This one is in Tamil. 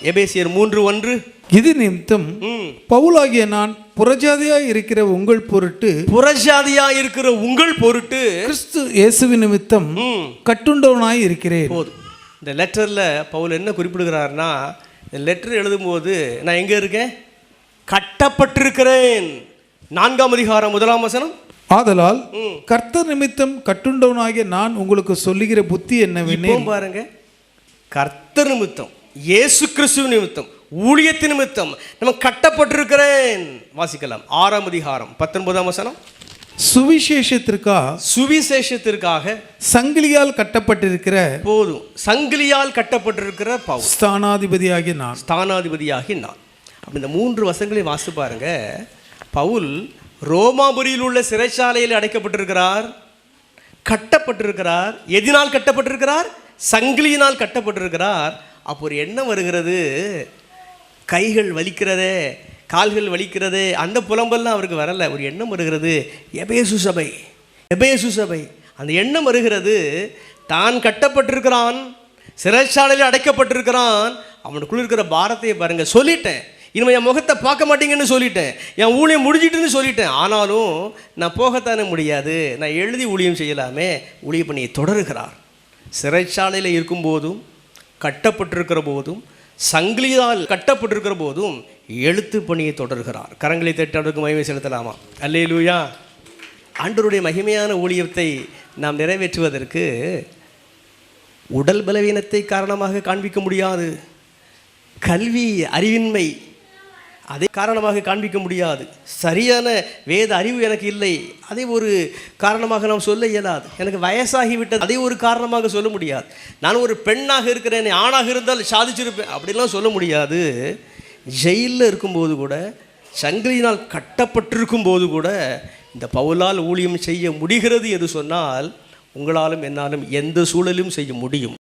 எபேசியர் 3:1 இது நிமித்தம் பவுலாகிய நான் புறஜாதியாய் இருக்கிற உங்கள் பொருட்டு கிறிஸ்து இயேசு நிமித்தம் கட்டுண்டவனாய் இருக்கிறேன். போதும். இந்த லெட்டரில் பவுல் என்ன குறிப்பிடுகிறார்னா, இந்த லெட்டர் எழுதும்போது நான் எங்கே இருக்கேன்? கட்டப்பட்டிருக்கிறேன். 4ஆம் அதிகாரம் 1ஆம் வசனம். ஆதலால் கர்த்தர் நிமித்தம் கட்டுண்டவனாகிய நான் உங்களுக்கு சொல்லுகிற புத்தி என்னவெனில், பாருங்க, கர்த்தர் நிமித்தம், இயேசு கிறிஸ்து நிமித்தம், ஊழியத்தின் நிமித்தம் நம்ம கட்டப்பட்டிருக்கிறேன். வாசிக்கலாம். 6ஆம் அதிகாரம் 19ஆம் வசனம். சுவிசேஷத்திற்காக சங்கிலியால் கட்டப்பட்டிருக்கிற, போதும், சங்கிலியால் கட்டப்பட்டிருக்கிற பவுல், ஸ்தானாதிபதியாகி நான். அப்படி இந்த 3 வசனங்களையும் வாசித்து பாருங்க. பவுல் ரோமாபுரியில் உள்ள சிறைச்சாலையில் அடைக்கப்பட்டிருக்கிறார், கட்டப்பட்டிருக்கிறார். எதினால் கட்டப்பட்டிருக்கிறார்? சங்கிலியினால் கட்டப்பட்டிருக்கிறார். அப்போ ஒரு எண்ணம் வருகிறது, கைகள் வலிக்கிறதே, கால்கள் வலிக்கிறதே, அந்த புலம்பெல்லாம் அவருக்கு வரலை. ஒரு எண்ணம் வருகிறது, எபேசு சபை. அந்த எண்ணம் வருகிறது, தான் கட்டப்பட்டிருக்கிறான், சிறைச்சாலையில் அடைக்கப்பட்டிருக்கிறான். அவனுக்குள்ள இருக்கிற பாரத்தையை பாருங்க. சொல்லிட்டேன், இனிமேல் என் முகத்தை பார்க்க மாட்டீங்கன்னு சொல்லிட்டேன், என் ஊழியம் முடிஞ்சிட்டுன்னு சொல்லிட்டேன். ஆனாலும் நான் போகத்தானே முடியாது, நான் எழுதி ஊழியம் செய்யலாமே. ஊழிய பணியை தொடருகிறார். சிறைச்சாலையில் இருக்கும்போதும், கட்டப்பட்டிருக்கிற போதும், சங்கிலியால் கட்டப்பட்டிருக்கிற போதும் எழுத்து பணியை தொடர்கிறார். கரங்களை தட்டி மகிமை செலுத்தலாமா? அல்லேலூயா. ஆண்டவருடைய மகிமையான ஊழியத்தை நாம் நிறைவேற்றுவதற்கு உடல் பலவீனத்தை காரணமாக காண்பிக்க முடியாது, கல்வி அறிவின்மை அதை காரணமாக காண்பிக்க முடியாது, சரியான வேத அறிவு எனக்கு இல்லை அதை ஒரு காரணமாக நாம் சொல்ல இயலாது, எனக்கு வயசாகிவிட்டது அதை ஒரு காரணமாக சொல்ல முடியாது, நான் ஒரு பெண்ணாக இருக்கிறேன், ஆணாக இருந்தால் சாதிச்சிருப்பேன் அப்படிலாம் சொல்ல முடியாது. ஜெயிலில் இருக்கும்போது கூட, சங்கிலியினால் கட்டப்பட்டிருக்கும் போது கூட இந்த பவுலால் ஊழியம் செய்ய முடிகிறது என்று சொன்னால், உங்களாலும் என்னாலும் எந்த சூழலும் செய்ய முடியும்.